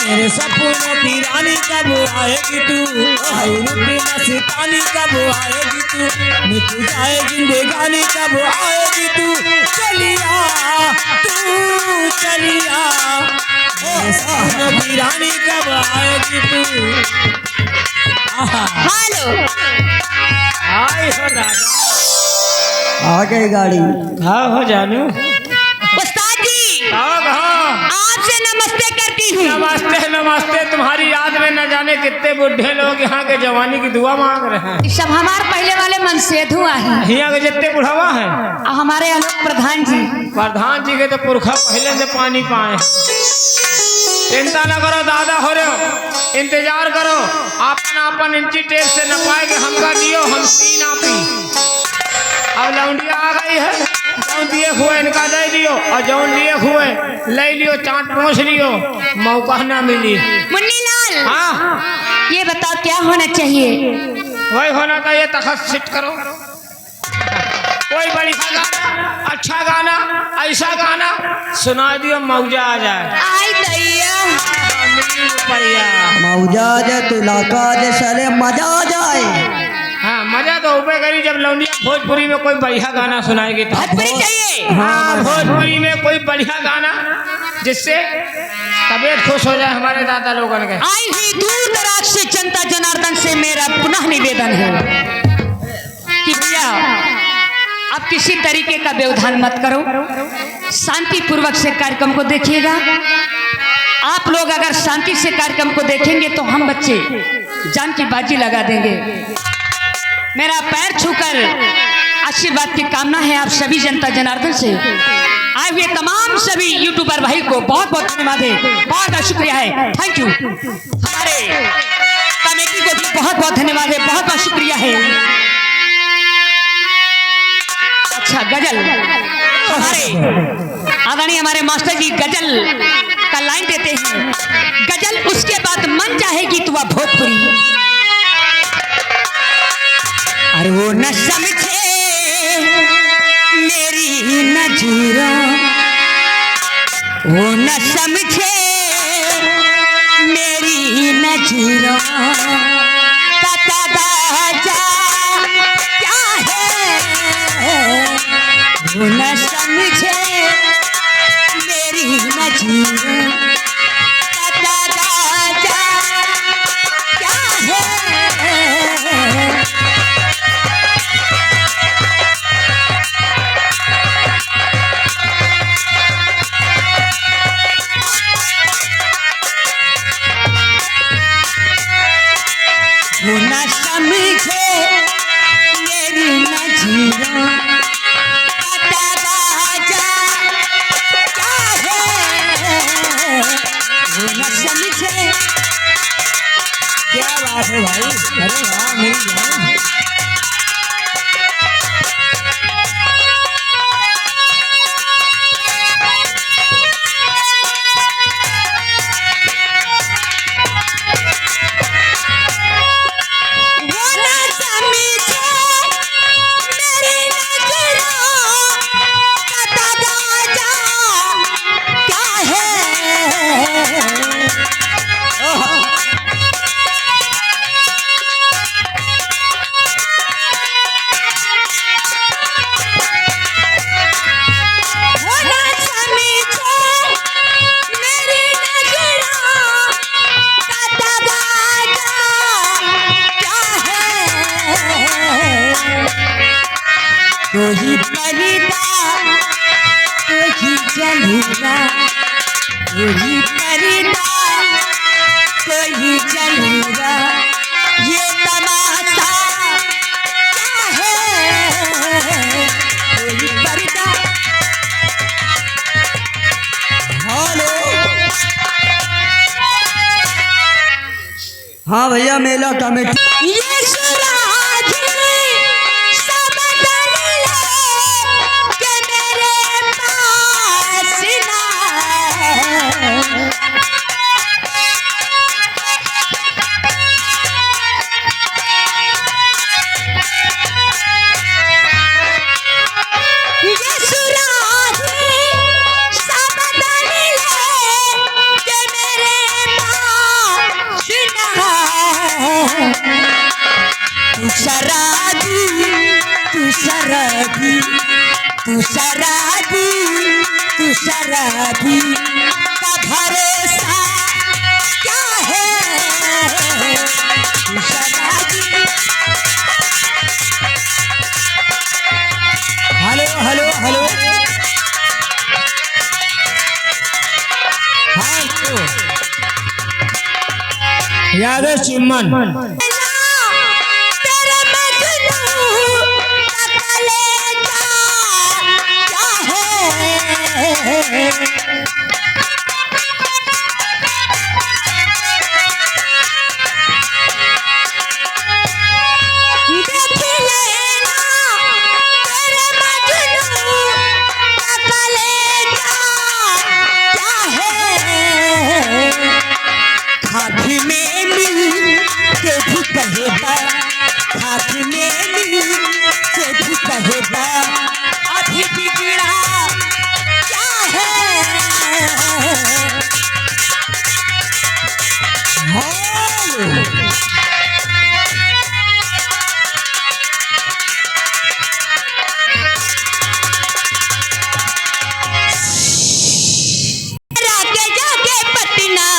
मेरे सपनों की रानी कब आएगी तू, हाय रुपी मस्तानी कब आएगी तू, मिट जाए जिंदगानी कब आएगी तू, चलिया तू चलिया, मेरे सपनों की रानी कब आएगी तू। हेलो हाय हो दादा, आ गई गाड़ी। हाँ हो जानू, उस्ताद जी हाँ हाँ आपसे नमस्ते करती हूँ। नमस्ते नमस्ते। तुम्हारी याद में न जाने कितने बुढ़े लोग यहाँ के जवानी की दुआ मांग रहे हैं। सब हमारे पहले वाले मनसेधु हैं, यहाँ के जितने बुढ़ावा हैं, हमारे आलोक प्रधान जी। प्रधान जी के तो पुरखा पहले से पानी पाए। चिंता न करो दादा, हो रहे हो, इंतजार करो। आपन आपन इंची टेप से न पाएगे, हमका दियो, हम पी ना पी। अब लौंडिया आ गई है, जौन दिए हुए इनका दे दियो, और जौन लिए हुए ले लियो, चाट पहुँच लियो, मौका ना मिली। मुन्नी लाल हाँ ये बताओ क्या होना चाहिए? वही होना चाहिए, तखत सिट करो, कोई बढ़िया गाना, अच्छा गाना, ऐसा गाना सुना दियो, मौजा आ जाए। आई दैया रुपया, मौजा जाए तो इलाका जे सारे मजा आ जाए। हाँ मजा तो ऊपर करी जब लौंडिया भोजपुरी में कोई बढ़िया गाना सुनाएगी तो। भोजपुरी चाहिए। हाँ भोजपुरी में कोई बढ़िया गाना जिससे तबीयत खुश हो जाए हमारे दादा लोगों के। आई हुई दूर दराज से जनता जनार्दन से मेरा पुनः निवेदन है कि भैया आप किसी तरीके का व्यवधान मत करो, शांति पूर्वक से कार्यक्रम को देखिएगा। आप लोग अगर शांति से कार्यक्रम को देखेंगे तो हम बच्चे जान की बाजी लगा देंगे। मेरा पैर छूकर आशीर्वाद की कामना है आप सभी जनता जनार्दन से। आए हुए तमाम सभी यूट्यूबर भाई को बहुत बहुत धन्यवाद है, बहुत बहुत शुक्रिया है, थैंक यू। हमारे कमेटी को भी बहुत बहुत धन्यवाद है, बहुत बहुत शुक्रिया है। अच्छा गजल हमारे आदरणीय हमारे मास्टर जी गजल का लाइन देते हैं। गजल उसके बाद मन चाहेगी तू भोजपुरी, अरे वो न समझे मेरी नजरों, वो न समझे मेरी नजरों का तगाजा क्या है, वो न समझे मेरी नजरों का तगाजा क्या है। वो न समझे मेरी नजरों का तगाजा क्या है, वो न समझे। क्या बात है भाई, अरे वाह मिल जाए। वो न समझे मेरी नजरों का तगाजा क्या है। वो न समझे मेरी नजरों का तगाजा क्या है। कोई परिदा कोई जलवा, कोई परिदा कोई जलवा, ये तमाशा क्या है। कोई परिदा हेलो हाँ भैया मेला कमेटी। ये सुराधीनी सब दलीलें के मेरे पास ना है। ये सुराधीनी सब दलीलें के मेरे पास तू शराबी तू शराबी तू शराबी तू शराबी का भरोसा क्या है तू शराबी। हेलो हेलो हेलो हाँ तो याद है चिमन तेरे मजनू का कलेजा क्या है। देख लेना तेरे मजनू का कलेजा क्या है। हाथी में मिल के भी कहेगा हाथी में मिल के भी कहेगा अभी बिगड़ा क्या है। राके जाके पटना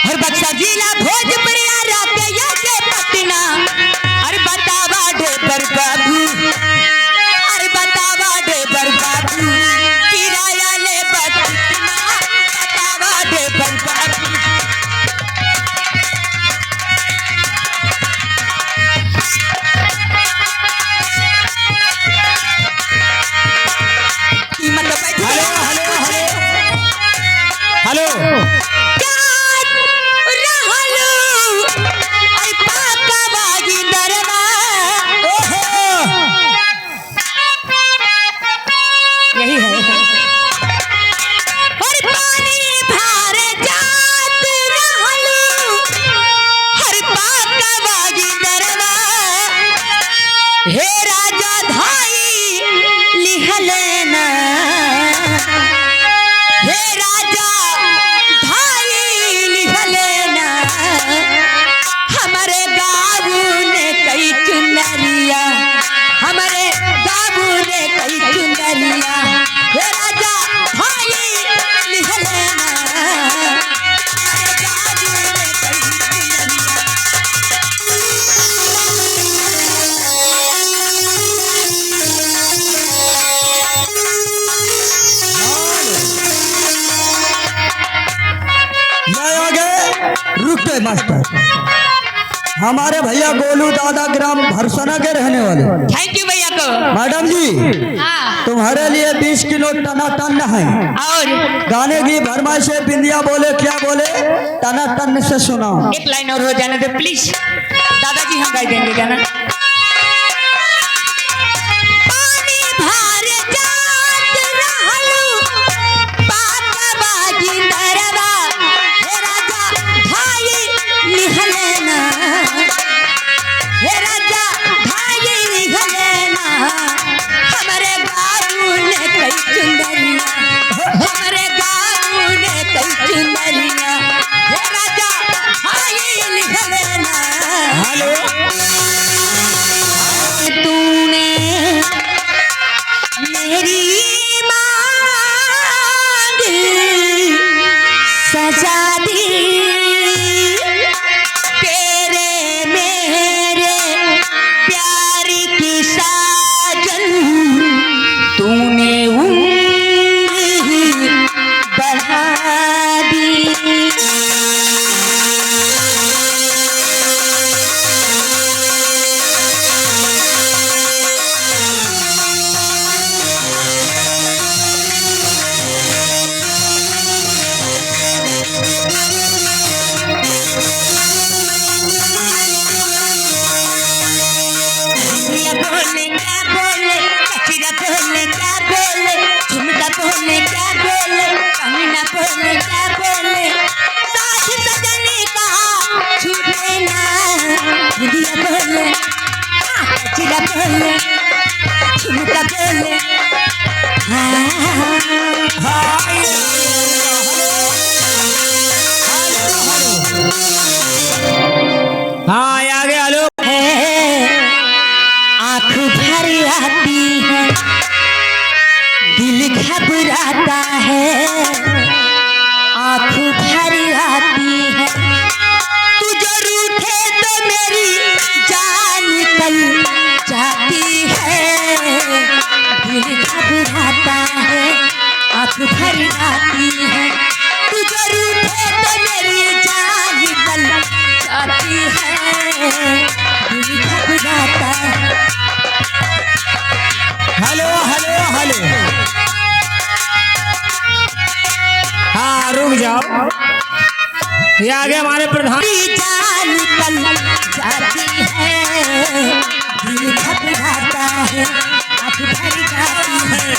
और बक्सर जिला भोजपुरिया राके जाके पटना अरे बतावा ड्राइवर बाबू अरे बतावा ड्राइवर बाबू किराया ले कितना बतावा ड्राइवर बाबू। कीमत बैठ हेलो हेलो हेलो हेलो यही है और पानी भार जात रहलू हर पाका बागी दरवा हे राजा धाई लिहलेना हे राजा धाई लिहलेना हमारे गाँव ने कई चुनरिया हमारे गाँव ने कई चुनरिया हे राजा भाई लिहलेना हमारे गाँव ने कई मैं आगे रुक गए मास्टर। हमारे भैया गोलू दादा ग्राम भरसना के रहने वाले। थैंक यू भैया को। मैडम जी हाँ तुम्हारे लिए 20 किलो टना टन है। और गाने की फरमाइश है बिंदिया बोले क्या बोले टना टन से सुनाओ। एक लाइन और हो जाने दे प्लीज दादाजी हम गाई देंगे गाना। पानी भार जात रहलू पाका बाजी दरवा हे राजा भाई लिहलेना हे राजा भाई लिहलेना हमारे गाँव ने कई चुंदरिया हमारे गाँव ने कई चुंदरिया हे राजा भाई लिहलेना। हेलो तूने मेरी मांग सजा दी तेरे मेरे प्यार की साजन तूने उम्र बढ़ा दी। बोले क्या बोले कचरा बोले क्या बोले झुमका बोले क्या बोले कंगना बोले क्या बोले साथ सजने का छूटे ना दिया बोले कचरा बोले झुमका बोले हाँ हाँ रुक जाओ, ये आगे हमारे प्रधान जान कल जाती है, दिल घबराता है, आँख भर जाती है।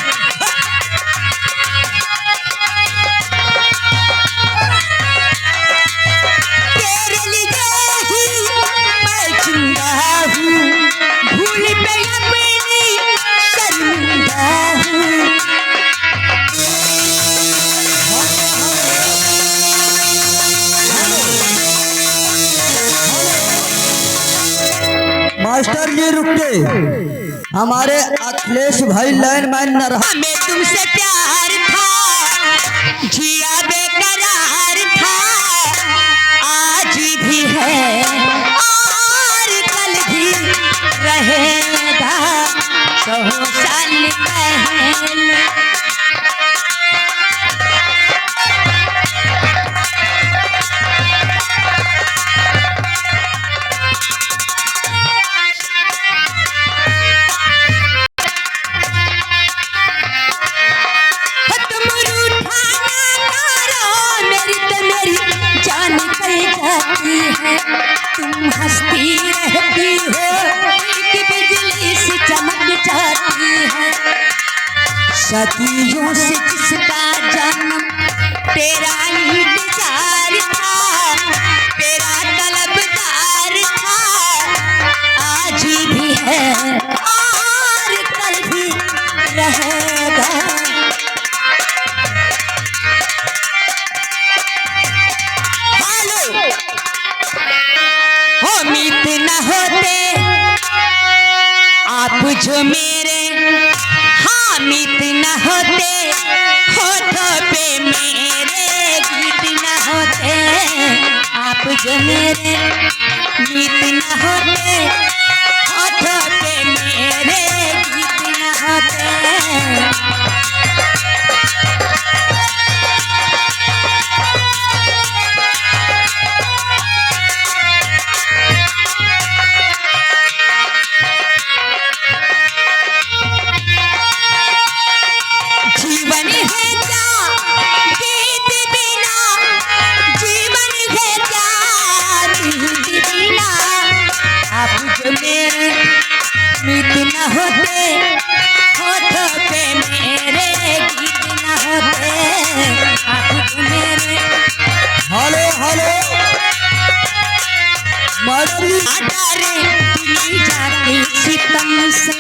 तेरे लिए ही मैं जिंदा हूँ, भूल पे अपनी शर्मिंदा हूँ। मास्टर जी रुके, हमारे अखिलेश भाई लाइन मैन न रहा। हमें तुमसे प्यार था, जिया बेकरार था, आज भी है और कल भी रहेगा, 100 साल पहले। तुम हंसती रहती हो कि बिजली से चमक जाती है। सदियों से जिसका जन्म तेरा इंतजार था, तेरा तलबदार था, आज भी है और कल भी रहेगा। उम्मीद न होते आप जो मेरे, हाँ उम्मीद न होते होठों पे मेरे गीत न होते, आप जो मेरे उम्मीद न होते होठों पे मेरे गीत न होते। जीवन है क्या गीत बिना, जीवन है क्या गीत बिना, आप जो मेरे उम्मीद न होते होठों पे मेरे गीत न होते, आप जो मेरे। हेलो हेलो मैडम जी, अटारे दिली जाती सितम से,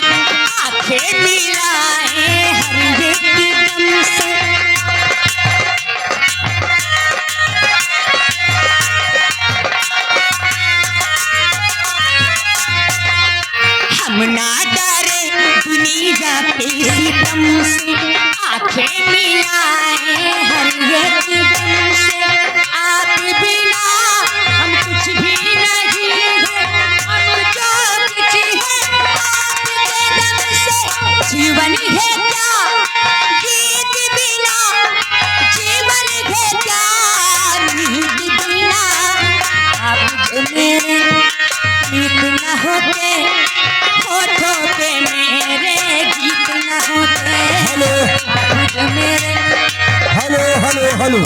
आंखें मिलाए हर एक दम से। हम ना डरे दुनिया के सितम से, आंखें मिलाए हर एक दम से। आप बिना हम कुछ भी नहीं है, हम जो कुछ है आपके दम से। जीवन है क्या गीत बिना, जीवन है क्या गीत बिना, आप जो मेरे गीत न होते होठों पे मेरे गीत न होते, हेलो आप जो मेरे। Hello hello hello